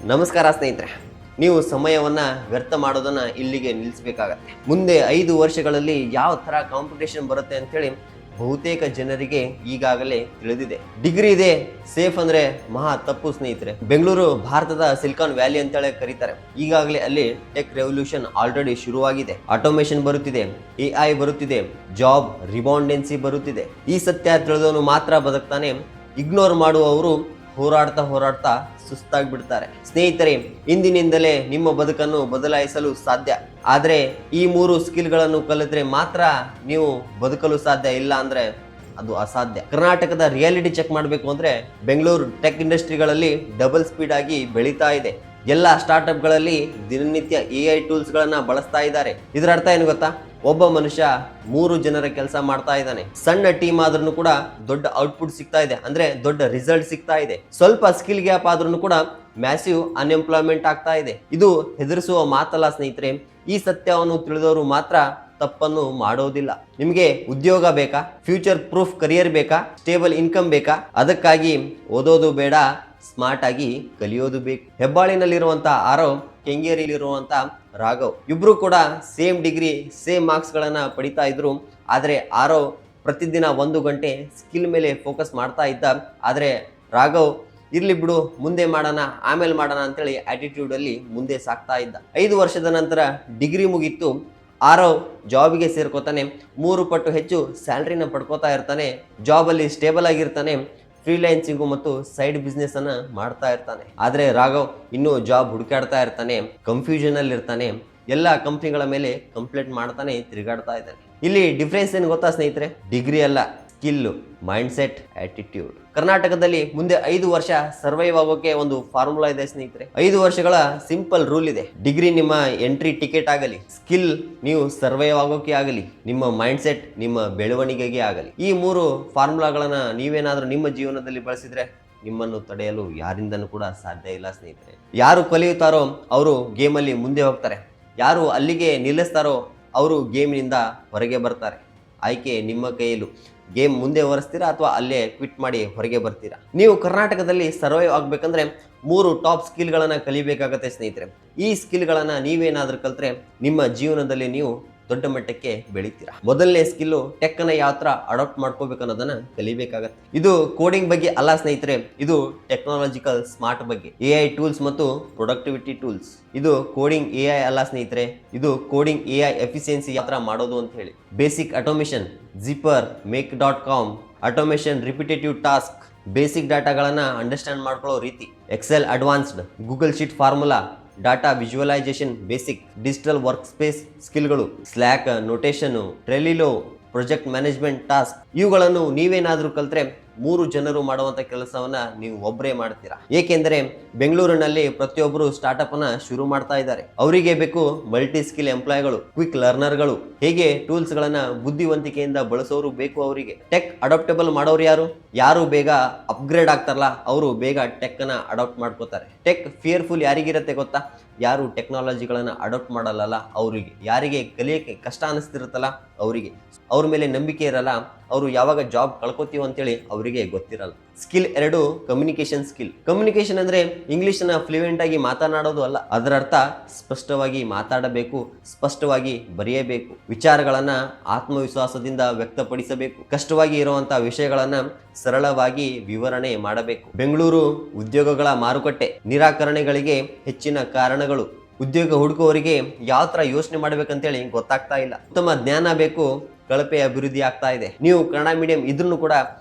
ನಮಸ್ಕಾರ ಸ್ನೇಹಿತರೆ, ನೀವು ಸಮಯವನ್ನು ವ್ಯರ್ಥ ಮಾಡೋದನ್ನು ಇಲ್ಲಿಗೆ ನಿಲ್ಲಿಸಬೇಕಾಗತ್ತೆ. ಮುಂದೆ 5 ವರ್ಷಗಳಲ್ಲಿ ಯಾವ ಥರ ಕಾಂಪಿಟೇಷನ್ ಬರುತ್ತೆ ಅಂತೇಳಿ ಬಹುತೇಕ ಜನರಿಗೆ ಈಗಾಗಲೇ ತಿಳಿದಿದೆ. ಡಿಗ್ರಿ ಇದೆ ಸೇಫ್ ಅಂದರೆ ಮಹಾ ತಪ್ಪು ಸ್ನೇಹಿತರೆ. ಬೆಂಗಳೂರು ಭಾರತದ ಸಿಲಿಕಾನ್ ವ್ಯಾಲಿ ಅಂತೇಳಿ ಕರೀತಾರೆ. ಈಗಾಗಲೇ ಅಲ್ಲಿ ಟೆಕ್ ರೆವಲ್ಯೂಷನ್ ಆಲ್ರೆಡಿ ಶುರುವಾಗಿದೆ. ಆಟೋಮೇಷನ್ ಬರುತ್ತಿದೆ, AI ಬರುತ್ತಿದೆ, ಜಾಬ್ ರಿಬೌಂಡೆನ್ಸಿ ಬರುತ್ತಿದೆ. ಈ ಸತ್ಯ ತಿಳಿದವನು ಮಾತ್ರ ಬದುಕ್ತಾನೆ. ಇಗ್ನೋರ್ ಮಾಡುವವರು ಹೋರಾಡ್ತಾ ಸುಸ್ತಾಗಿ ಬಿಡ್ತಾರೆ. ಸ್ನೇಹಿತರೆ, ಇಂದಿನಿಂದಲೇ ನಿಮ್ಮ ಬದುಕನ್ನು ಬದಲಾಯಿಸಲು ಸಾಧ್ಯ. ಆದರೆ ಈ 3 ಸ್ಕಿಲ್ಗಳನ್ನು ಕಲಿತ್ರೆ ಮಾತ್ರ ನೀವು ಬದುಕಲು ಸಾಧ್ಯ, ಇಲ್ಲ ಅಂದ್ರೆ ಅದು ಅಸಾಧ್ಯ. ಕರ್ನಾಟಕದ ರಿಯಾಲಿಟಿ ಚೆಕ್ ಮಾಡಬೇಕು ಅಂದ್ರೆ ಬೆಂಗಳೂರು ಟೆಕ್ ಇಂಡಸ್ಟ್ರಿಗಳಲ್ಲಿ ಡಬಲ್ ಸ್ಪೀಡ್ ಆಗಿ ಬೆಳೀತಾ ಇದೆ. ಎಲ್ಲ ಸ್ಟಾರ್ಟ್ಅಪ್ಗಳಲ್ಲಿ ದಿನನಿತ್ಯ AI ಟೂಲ್ಸ್ಗಳನ್ನ ಬಳಸ್ತಾ ಇದ್ದಾರೆ. ಇದರ ಅರ್ಥ ಏನು ಗೊತ್ತಾ? ಒಬ್ಬ ಮನುಷ್ಯ 3 ಜನರ ಕೆಲಸ ಮಾಡ್ತಾ ಇದ್ದಾನೆ. ಸಣ್ಣ ಟೀಮ್ ಆದ್ರೂ ಕೂಡ ದೊಡ್ಡ ಔಟ್ಪುಟ್ ಸಿಗ್ತಾ ಇದೆ, ಅಂದ್ರೆ ದೊಡ್ಡ ರಿಸಲ್ಟ್ ಸಿಗ್ತಾ ಇದೆ. ಸ್ವಲ್ಪ ಸ್ಕಿಲ್ ಗ್ಯಾಪ್ ಆದ್ರೂ ಕೂಡ ಮ್ಯಾಸಿವ್ ಅನ್ಎಂಪ್ಲಾಯ್ಮೆಂಟ್ ಆಗ್ತಾ ಇದೆ. ಇದು ಹೆದರಿಸುವ ಮಾತಲ್ಲ ಸ್ನೇಹಿತರೆ. ಈ ಸತ್ಯವನ್ನು ತಿಳಿದವರು ಮಾತ್ರ ತಪ್ಪನ್ನು ಮಾಡೋದಿಲ್ಲ. ನಿಮಗೆ ಉದ್ಯೋಗ ಬೇಕಾ? ಫ್ಯೂಚರ್ ಪ್ರೂಫ್ ಕರಿಯರ್ ಬೇಕಾ? ಸ್ಟೇಬಲ್ ಇನ್ಕಮ್ ಬೇಕಾ? ಅದಕ್ಕಾಗಿ ಓದೋದು ಬೇಡ, ಸ್ಮಾರ್ಟ್ ಆಗಿ ಕಲಿಯೋದು ಬೇಕು. ಹೆಬ್ಬಾಳಿನಲ್ಲಿರುವಂತ ಆರವ್, ಕೆಂಗೇರಿಯಲ್ಲಿರುವಂತ ರಾಘವ್ ಇಬ್ರು ಕೂಡ ಸೇಮ್ ಡಿಗ್ರಿ ಸೇಮ್ ಮಾರ್ಕ್ಸ್ ಗಳನ್ನ ಪಡಿತಾ ಇದ್ರು. ಆದರೆ ಆರವ್ ಪ್ರತಿದಿನ 1 ಗಂಟೆ ಸ್ಕಿಲ್ ಮೇಲೆ ಫೋಕಸ್ ಮಾಡ್ತಾ ಇದ್ದ. ಆದರೆ ರಾಘವ್ ಇರ್ಲಿ ಬಿಡು, ಮುಂದೆ ಮಾಡೋಣ, ಆಮೇಲೆ ಮಾಡೋಣ ಅಂತೇಳಿ ಆಟಿಟ್ಯೂಡ್ ಅಲ್ಲಿ ಮುಂದೆ ಸಾಕ್ತಾ ಇದ್ದ. 5 ವರ್ಷದ ನಂತರ ಡಿಗ್ರಿ ಮುಗೀತು. ಆರವ್ ಜಾಬಿಗೆ ಸೇರ್ಕೋತಾನೆ. 3 ಪಟ್ಟು ಹೆಚ್ಚು ಸ್ಯಾಲ್ರಿನ ಪಡ್ಕೋತಾ ಇರ್ತಾನೆ. ಜಾಬಲ್ಲಿ ಸ್ಟೇಬಲ್ ಆಗಿರ್ತಾನೆ. ಫ್ರೀಲ್ಯಾನ್ಸಿಂಗು ಮತ್ತು ಸೈಡ್ ಬಿಸ್ನೆಸ್ ಅನ್ನ ಮಾಡ್ತಾ ಇರ್ತಾನೆ. ಆದರೆ ರಾಘವ್ ಇನ್ನೂ ಜಾಬ್ ಹುಡುಕಾಡ್ತಾ ಇರ್ತಾನೆ, ಕನ್ಫ್ಯೂಷನ್ ಅಲ್ಲಿ ಇರ್ತಾನೆ. ಎಲ್ಲ ಕಂಪ್ನಿಗಳ ಮೇಲೆ ಕಂಪ್ಲೇಂಟ್ ಮಾಡ್ತಾನೆ ತಿರುಗಾಡ್ತಾ ಇದ್ದಾನೆ. ಇಲ್ಲಿ ಡಿಫ್ರೆನ್ಸ್ ಏನು ಗೊತ್ತಾ ಸ್ನೇಹಿತರೆ? ಡಿಗ್ರಿ ಅಲ್ಲ, ಸ್ಕಿಲ್, ಮೈಂಡ್ ಸೆಟ್, ಆಟಿಟ್ಯೂಡ್. ಕರ್ನಾಟಕದಲ್ಲಿ ಮುಂದೆ 5 ವರ್ಷ ಸರ್ವೈವ್ ಆಗೋಕೆ ಒಂದು ಫಾರ್ಮುಲಾ ಇದೆ ಸ್ನೇಹಿತರೆ. 5 ವರ್ಷಗಳ ಸಿಂಪಲ್ ರೂಲ್ ಇದೆ. ಡಿಗ್ರಿ ನಿಮ್ಮ ಎಂಟ್ರಿ ಟಿಕೆಟ್ ಆಗಲಿ, ಸ್ಕಿಲ್ ನೀವು ಸರ್ವೈವ್ ಆಗೋಕೆ ಆಗಲಿ, ನಿಮ್ಮ ಮೈಂಡ್ ಸೆಟ್ ನಿಮ್ಮ ಬೆಳವಣಿಗೆಗೆ ಆಗಲಿ. ಈ 3 ಫಾರ್ಮುಲಾಗಳನ್ನ ನೀವೇನಾದ್ರೂ ನಿಮ್ಮ ಜೀವನದಲ್ಲಿ ಬಳಸಿದ್ರೆ ನಿಮ್ಮನ್ನು ತಡೆಯಲು ಯಾರಿಂದನೂ ಕೂಡ ಸಾಧ್ಯ ಇಲ್ಲ ಸ್ನೇಹಿತರೆ. ಯಾರು ಕಲಿಯುತ್ತಾರೋ ಅವರು ಗೇಮಲ್ಲಿ ಮುಂದೆ ಹೋಗ್ತಾರೆ. ಯಾರು ಅಲ್ಲಿಗೆ ನಿಲ್ಲಿಸ್ತಾರೋ ಅವರು ಗೇಮ್ನಿಂದ ಹೊರಗೆ ಬರ್ತಾರೆ. ಆಯ್ಕೆ ನಿಮ್ಮ ಕೈಯಲ್ಲೂ. ಗೇಮ್ ಮುಂದೆ ಹೊರಿಸ್ತೀರಾ ಅಥವಾ ಅಲ್ಲೇ ಕ್ವಿಟ್ ಮಾಡಿ ಹೊರಗೆ ಬರ್ತೀರಾ? ನೀವು ಕರ್ನಾಟಕದಲ್ಲಿ ಸರ್ವೈವ್ ಆಗಬೇಕಂದ್ರೆ 3 ಟಾಪ್ ಸ್ಕಿಲ್ಗಳನ್ನು ಕಲಿಬೇಕಾಗತ್ತೆ ಸ್ನೇಹಿತರೆ. ಈ ಸ್ಕಿಲ್ಗಳನ್ನು ನೀವೇನಾದ್ರೂ ಕಲ್ತ್ರೆ ನಿಮ್ಮ ಜೀವನದಲ್ಲಿ ನೀವು ದೊಡ್ಡ ಮಟ್ಟಕ್ಕೆ ಬೆಳಿತೀರಾ. ಮೊದಲನೇ ಸ್ಕಿಲ್ಲು ಟೆಕ್ ಅನ್ನ ಯಾವ ತರ ಅಡಾಪ್ಟ್ ಮಾಡ್ಕೋಬೇಕು ಅನ್ನೋದನ್ನ ಕಲಿಬೇಕಾಗತ್ತೆ. ಇದು ಕೋಡಿಂಗ್ ಬಗ್ಗೆ ಅಲ್ಲ ಸ್ನೇಹಿತರೆ, ಇದು ಟೆಕ್ನಾಲಜಿಕಲ್ ಸ್ಮಾರ್ಟ್ ಬಗ್ಗೆ. AI ಟೂಲ್ಸ್ ಮತ್ತು ಪ್ರೊಡಕ್ಟಿವಿಟಿ ಟೂಲ್ಸ್. ಇದು ಕೋಡಿಂಗ್ AI ಅಲ್ಲ ಸ್ನೇಹಿತರೆ, ಇದು ಕೋಡಿಂಗ್ AI ಎಫಿಷಿಯನ್ಸಿ ಯಾವ ತರ ಮಾಡೋದು ಅಂತ ಹೇಳಿ. Basic automation, Zapier, make.com, automation repetitive task, basic ಡಾಟಾಗಳನ್ನ ಅಂಡರ್ಸ್ಟ್ಯಾಂಡ್ ಮಾಡ್ಕೊಳ್ಳೋ ರೀತಿ, Excel advanced, Google sheet formula, data visualisation basic, digital work space ಸ್ಕಿಲ್ಗಳು, Slack, Notion, Trello, project management task. ಇವುಗಳನ್ನು ನೀವೇನಾದ್ರೂ ಕಲ್ತ್ರೆ 3 ಜನರು ಮಾಡುವಂತ ಕೆಲಸವನ್ನ ನೀವು ಒಬ್ಬರೇ ಮಾಡ್ತೀರಾ. ಏಕೆಂದರೆ ಬೆಂಗಳೂರಿನಲ್ಲಿ ಪ್ರತಿಯೊಬ್ಬರು ಸ್ಟಾರ್ಟ್ಅಪ್ ಅನ್ನ ಶುರು ಮಾಡ್ತಾ ಇದ್ದಾರೆ. ಅವರಿಗೆ ಬೇಕು ಮಲ್ಟಿ ಸ್ಕಿಲ್ ಎಂಪ್ಲಾಯ್ಗಳು, ಕ್ವಿಕ್ ಲರ್ನರ್ಗಳು. ಹೇಗೆ ಟೂಲ್ಸ್ ಗಳನ್ನ ಬುದ್ಧಿವಂತಿಕೆಯಿಂದ ಬಳಸೋರು ಬೇಕು ಅವರಿಗೆ. ಟೆಕ್ ಅಡಾಪ್ಟೇಬಲ್ ಮಾಡೋರು ಯಾರು ಬೇಗ ಅಪ್ಗ್ರೇಡ್ ಆಗ್ತಾರಲ್ಲ ಅವರು ಬೇಗ ಟೆಕ್ ಅನ್ನ ಅಡಾಪ್ಟ್ ಮಾಡ್ಕೋತಾರೆ. ಟೆಕ್ ಫಿಯರ್ಫುಲ್ ಯಾರಿಗಿರುತ್ತೆ ಗೊತ್ತಾ? ಯಾರು ಟೆಕ್ನಾಲಜಿಗಳನ್ನ ಅಡಾಪ್ಟ್ ಮಾಡಲ್ಲ ಅವರಿಗೆ. ಯಾರಿಗೆ ಕಲಿಯಕ್ಕೆ ಕಷ್ಟ ಅನಿಸ್ತಿರುತ್ತಲ್ಲ ಅವರಿಗೆ. ಅವ್ರ ಮೇಲೆ ನಂಬಿಕೆ ಇರಲ್ಲ, ಅವರು ಯಾವಾಗ ಜಾಬ್ ಕಳ್ಕೊತೀವಿ ಅಂತೇಳಿ ಅವರಿಗೆ ಗೊತ್ತಿರಲ್ಲ. Skill 2 communication skill. ಕಮ್ಯುನಿಕೇಶನ್ ಅಂದ್ರೆ ಇಂಗ್ಲಿಷ್ ನ ಫ್ಲೂಯೆಂಟ್ ಆಗಿ ಮಾತನಾಡೋದು ಅಲ್ಲ. ಅದರ ಅರ್ಥ ಸ್ಪಷ್ಟವಾಗಿ ಮಾತಾಡಬೇಕು, ಸ್ಪಷ್ಟವಾಗಿ ಬರೆಯಬೇಕು, ವಿಚಾರಗಳನ್ನ ಆತ್ಮವಿಶ್ವಾಸದಿಂದ ವ್ಯಕ್ತಪಡಿಸಬೇಕು, ಕಷ್ಟವಾಗಿ ಇರುವಂತಹ ವಿಷಯಗಳನ್ನ ಸರಳವಾಗಿ ವಿವರಣೆ ಮಾಡಬೇಕು. ಬೆಂಗಳೂರು ಉದ್ಯೋಗಗಳ ಮಾರುಕಟ್ಟೆ. ನಿರಾಕರಣೆಗಳಿಗೆ ಹೆಚ್ಚಿನ ಕಾರಣಗಳು. ಉದ್ಯೋಗ ಹುಡುಕುವವರಿಗೆ ಯಾವ ತರ ಯೋಚನೆ ಮಾಡ್ಬೇಕಂತೇಳಿ ಗೊತ್ತಾಗ್ತಾ ಇಲ್ಲ. ಉತ್ತಮ ಜ್ಞಾನ ಬೇಕು, ಕಳಪೆ ಅಭಿವೃದ್ಧಿ ಆಗ್ತಾ ಇದೆ. ನೀವು ಕನ್ನಡ ಮೀಡಿಯಂ ಇದ್ರೂ ಕೂಡ,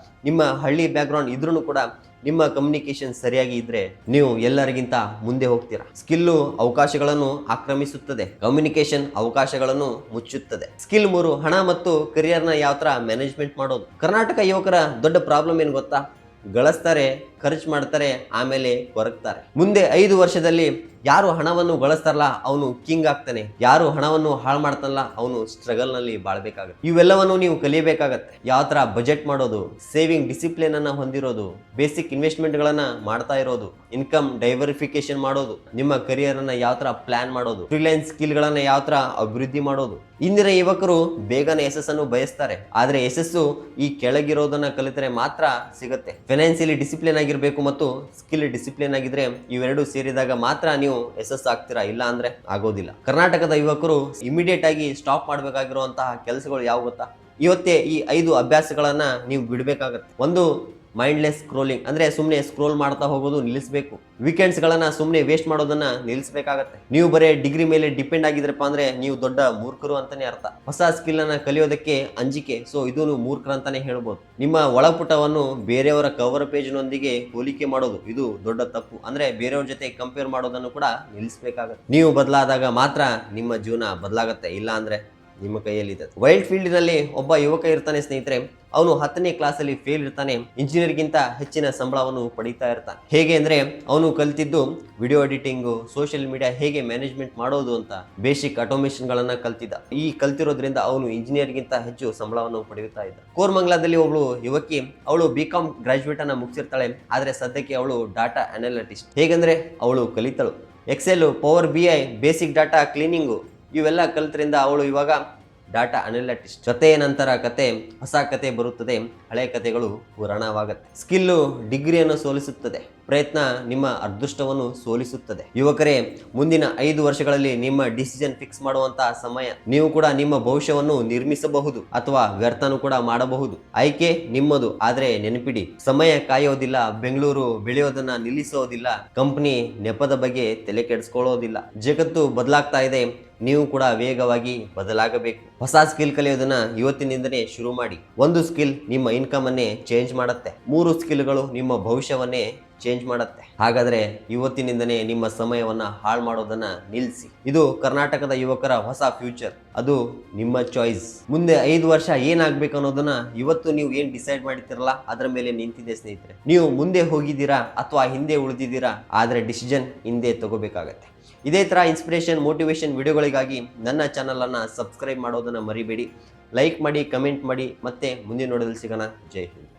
ನಿಮ್ಮ ಹಳ್ಳಿ ಬ್ಯಾಕ್ಗ್ರೌಂಡ್ ಇದ್ರೂ ಕೂಡ, ನಿಮ್ಮ ಕಮ್ಯುನಿಕೇಶನ್ ಸರಿಯಾಗಿ ಇದ್ರೆ ನೀವು ಎಲ್ಲರಿಗಿಂತ ಮುಂದೆ ಹೋಗ್ತೀರಾ. ಸ್ಕಿಲ್ಲು ಅವಕಾಶಗಳನ್ನು ಆಕ್ರಮಿಸುತ್ತದೆ, ಕಮ್ಯುನಿಕೇಶನ್ ಅವಕಾಶಗಳನ್ನು ಮುಚ್ಚುತ್ತದೆ. ಸ್ಕಿಲ್ 3 ಹಣ ಮತ್ತು ಕರಿಯರ್ನ ಯಾವ ತರ ಮ್ಯಾನೇಜ್ಮೆಂಟ್ ಮಾಡೋದು. ಕರ್ನಾಟಕ ಯುವಕರ ದೊಡ್ಡ ಪ್ರಾಬ್ಲಮ್ ಏನು ಗೊತ್ತಾ? ಗಳಿಸ್ತಾರೆ, ಖರ್ಚು ಮಾಡ್ತಾರೆ, ಆಮೇಲೆ ಕೊರಗ್ತಾರೆ. ಮುಂದೆ 5 ವರ್ಷದಲ್ಲಿ ಯಾರು ಹಣವನ್ನು ಗಳಿಸ್ತಾರಲ್ಲ ಅವನು ಕಿಂಗ್ ಆಗ್ತಾನೆ, ಯಾರು ಹಣವನ್ನು ಹಾಳು ಮಾಡ್ತಾನಲ್ಲ ಅವನು ಸ್ಟ್ರಗಲ್ ನಲ್ಲಿ ಬಾಳ್ಬೇಕಾಗತ್ತೆ. ಇವೆಲ್ಲವನ್ನು ನೀವು ಕಲಿಯಬೇಕಾಗತ್ತೆ. ಯಾವ ತರ ಬಜೆಟ್ ಮಾಡೋದು, ಸೇವಿಂಗ್ ಡಿಸಿಪ್ಲಿನ್ ಅನ್ನ ಹೊಂದಿರೋದು, ಬೇಸಿಕ್ ಇನ್ವೆಸ್ಟ್ಮೆಂಟ್ ಗಳನ್ನ ಮಾಡ್ತಾ ಇರೋದು, ಇನ್ಕಮ್ ಡೈವರ್ಫಿಕೇಶನ್ ಮಾಡೋದು, ನಿಮ್ಮ ಕರಿಯರ್ ಅನ್ನ ಯಾವ ತರ ಪ್ಲಾನ್ ಮಾಡೋದು, ಫ್ರೀಲೈನ್ಸ್ ಸ್ಕಿಲ್ ಗಳನ್ನ ಯಾವ ತರ ಅಭಿವೃದ್ಧಿ ಮಾಡೋದು. ಇಂದಿನ ಯುವಕರು ಬೇಗನೆ ಯಶಸ್ಸನ್ನು ಬಯಸ್ತಾರೆ, ಆದ್ರೆ ಯಶಸ್ಸು ಈ ಕೆಳಗಿರೋದನ್ನ ಕಲಿತರೆ ಮಾತ್ರ ಸಿಗುತ್ತೆ. ಫೈನಾನ್ಸಿಯಲಿ ಡಿಸಿಪ್ಲಿನ್ ಆಗಿರ್ಬೇಕು ಮತ್ತು ಸ್ಕಿಲ್ ಡಿಸಿಪ್ಲಿನ್ ಆಗಿದ್ರೆ ಇವೆರಡು ಸೇರಿದಾಗ ಮಾತ್ರ ನೀವು ಯಶಸ್ಸು ಆಗ್ತೀರಾ, ಇಲ್ಲ ಅಂದ್ರೆ ಆಗೋದಿಲ್ಲ. ಕರ್ನಾಟಕದ ಯುವಕರು ಇಮಿಡಿಯೇಟ್ ಆಗಿ ಸ್ಟಾಪ್ ಮಾಡಬೇಕಾಗಿರುವಂತಹ ಕೆಲಸಗಳು ಯಾವ ಗೊತ್ತಾ? ಇವತ್ತೇ ಈ 5 ಅಭ್ಯಾಸಗಳನ್ನ ನೀವು ಬಿಡಬೇಕಾಗತ್ತೆ. ಒಂದು, ಮೈಂಡ್ಲೆಸ್ ಸ್ಕ್ರೋಲಿಂಗ್, ಅಂದ್ರೆ ಸುಮ್ಮನೆ ಸ್ಕ್ರೋಲ್ ಮಾಡ್ತಾ ಹೋಗೋದು ನಿಲ್ಲಿಸಬೇಕು. ವೀಕೆಂಡ್ಸ್ ಗಳನ್ನ ಸುಮ್ಮನೆ ವೇಸ್ಟ್ ಮಾಡೋದನ್ನ ನಿಲ್ಲಿಸಬೇಕಾಗತ್ತೆ. ನೀವು ಬರೇ ಡಿಗ್ರಿ ಮೇಲೆ ಡಿಪೆಂಡ್ ಆಗಿದ್ರಪ್ಪ ಅಂದ್ರೆ ನೀವು ದೊಡ್ಡ ಮೂರ್ಖರು ಅಂತಾನೆ ಅರ್ಥ. ಹೊಸ ಸ್ಕಿಲ್ ಅನ್ನ ಕಲಿಯೋದಕ್ಕೆ ಅಂಜಿಕೆ, ಸೊ ಇದು ಮೂರ್ಖರು ಅಂತಾನೆ ಹೇಳ್ಬೋದು. ನಿಮ್ಮ ಒಳಪುಟವನ್ನು ಬೇರೆಯವರ ಕವರ್ ಪೇಜ್ ನೊಂದಿಗೆ ಹೋಲಿಕೆ ಮಾಡೋದು ಇದು ದೊಡ್ಡ ತಪ್ಪು. ಅಂದ್ರೆ ಬೇರೆಯವ್ರ ಜೊತೆ ಕಂಪೇರ್ ಮಾಡೋದನ್ನು ಕೂಡ ನಿಲ್ಲಿಸಬೇಕಾಗತ್ತೆ. ನೀವು ಬದಲಾದಾಗ ಮಾತ್ರ ನಿಮ್ಮ ಜೀವನ ಬದಲಾಗತ್ತೆ, ಇಲ್ಲ ಅಂದ್ರೆ ನಿಮ್ಮ ಕೈಯಲ್ಲಿ ಇದೆ. ವೈಲ್ಡ್ ಫೀಲ್ಡ್ ನಲ್ಲಿ ಒಬ್ಬ ಯುವಕ ಇರ್ತಾನೆ ಸ್ನೇಹಿತರೆ, ಅವನು 10ನೇ ಕ್ಲಾಸಲ್ಲಿ ಫೇಲ್ ಇರ್ತಾನೆ, ಇಂಜಿನಿಯರ್ಗಿಂತ ಹೆಚ್ಚಿನ ಸಂಬಳವನ್ನು ಪಡೀತಾ ಇರ್ತಾನೆ. ಹೇಗೆ ಅಂದ್ರೆ ಅವನು ಕಲ್ತಿದ್ದು ವಿಡಿಯೋ ಎಡಿಟಿಂಗು, ಸೋಷಿಯಲ್ ಮೀಡಿಯಾ ಹೇಗೆ ಮ್ಯಾನೇಜ್ಮೆಂಟ್ ಮಾಡೋದು ಅಂತ ಬೇಸಿಕ್ ಆಟೋಮೇಷನ್ ಗಳನ್ನ ಕಲ್ತಿದ್ದ. ಈ ಕಲ್ತಿರೋದ್ರಿಂದ ಅವನು ಇಂಜಿನಿಯರ್ಗಿಂತ ಹೆಚ್ಚು ಸಂಬಳವನ್ನು ಪಡೆಯುತ್ತಾ ಇದ್ದ. ಕೋರ್ಮಂಗ್ಲಾದಲ್ಲಿ ಒಬ್ಳು ಯುವಕಿ, ಅವಳು BCom ಗ್ರಾಜುಯೇಟ್ ಅನ್ನ ಮುಗಿಸಿರ್ತಾಳೆ, ಆದ್ರೆ ಸದ್ಯಕ್ಕೆ ಅವಳು ಡಾಟಾ ಅನಾಲಿಟಿಸ್ಟ್. ಹೇಗೆಂದ್ರೆ ಅವಳು ಕಲಿತಳು Excel, power BI, basic data cleaning ಇವೆಲ್ಲ ಕಲಿತರಿಂದ ಅವಳು ಇವಾಗ ಡಾಟಾ ಅನಾಲಿಟಿಸ್ಟ್. ಜೊತೆ ನಂತರ ಕತೆ, ಹೊಸ ಕತೆ ಬರುತ್ತದೆ, ಹಳೆ ಕತೆಗಳು ಪುರಾಣವಾಗುತ್ತೆ. ಸ್ಕಿಲ್ಲು ಡಿಗ್ರಿಯನ್ನು ಸೋಲಿಸುತ್ತದೆ, ಪ್ರಯತ್ನ ನಿಮ್ಮ ಅದೃಷ್ಟವನ್ನು ಸೋಲಿಸುತ್ತದೆ. ಯುವಕರೇ, ಮುಂದಿನ 5 ವರ್ಷಗಳಲ್ಲಿ ನಿಮ್ಮ ಡಿಸಿಷನ್ ಫಿಕ್ಸ್ ಮಾಡುವಂತಹ ಸಮಯ. ನೀವು ಕೂಡ ನಿಮ್ಮ ಭವಿಷ್ಯವನ್ನು ನಿರ್ಮಿಸಬಹುದು ಅಥವಾ ವ್ಯರ್ಥನೂ ಕೂಡ ಮಾಡಬಹುದು. ಆಯ್ಕೆ ನಿಮ್ಮದು. ಆದ್ರೆ ನೆನಪಿಡಿ, ಸಮಯ ಕಾಯೋದಿಲ್ಲ, ಬೆಂಗಳೂರು ಬೆಳೆಯೋದನ್ನ ನಿಲ್ಲಿಸೋದಿಲ್ಲ, ಕಂಪನಿ ನೆಪದ ಬಗ್ಗೆ ತಲೆ ಕೆಡಿಸ್ಕೊಳ್ಳೋದಿಲ್ಲ. ಜಗತ್ತು ಬದಲಾಗ್ತಾ ಇದೆ, ನೀವು ಕೂಡ ವೇಗವಾಗಿ ಬದಲಾಗಬೇಕು. ಹೊಸ ಸ್ಕಿಲ್ ಕಲಿಯೋದನ್ನ ಇವತ್ತಿನಿಂದನೇ ಶುರು ಮಾಡಿ. ಒಂದು ಸ್ಕಿಲ್ ನಿಮ್ಮ ಇನ್ಕಮ್ ಅನ್ನೇ ಚೇಂಜ್ ಮಾಡುತ್ತೆ, 3 ಸ್ಕಿಲ್ಗಳು ನಿಮ್ಮ ಭವಿಷ್ಯವನ್ನೇ ಚೇಂಜ್ ಮಾಡುತ್ತೆ. ಹಾಗಾದ್ರೆ ಇವತ್ತಿನಿಂದನೇ ನಿಮ್ಮ ಸಮಯವನ್ನ ಹಾಳು ಮಾಡೋದನ್ನ ನಿಲ್ಲಿಸಿ. ಇದು ಕರ್ನಾಟಕದ ಯುವಕರ ಹೊಸ ಫ್ಯೂಚರ್, ಅದು ನಿಮ್ಮ ಚಾಯ್ಸ್. ಮುಂದೆ 5 ವರ್ಷ ಏನಾಗ್ಬೇಕು ಅನ್ನೋದನ್ನ ಇವತ್ತು ನೀವು ಏನ್ ಡಿಸೈಡ್ ಮಾಡಿರ್ತೀರಲ್ಲ ಅದರ ಮೇಲೆ ನಿಂತಿದೆ ಸ್ನೇಹಿತರೆ. ನೀವು ಮುಂದೆ ಹೋಗಿದ್ದೀರಾ ಅಥವಾ ಹಿಂದೆ ಉಳಿದಿದ್ದೀರಾ, ಆದ್ರೆ ಡಿಸಿಷನ್ ಹಿಂದೆ ತಗೋಬೇಕಾಗತ್ತೆ. ಇದೇ ತರ ಇನ್ಸ್ಪಿರೇಷನ್, ಮೋಟಿವೇಶನ್ ವಿಡಿಯೋಗಳಿಗಾಗಿ ನನ್ನ ಚಾನಲ್ ಅನ್ನ ಸಬ್ಸ್ಕ್ರೈಬ್ ಮಾಡೋದನ್ನ ಮರಿಬೇಡಿ. ಲೈಕ್ ಮಾಡಿ, ಕಮೆಂಟ್ ಮಾಡಿ, ಮತ್ತೆ ಮುಂದಿನ ನೋಡೋದಲ್ಲಿ ಸಿಗೋಣ. ಜೈ ಹಿಂದ್.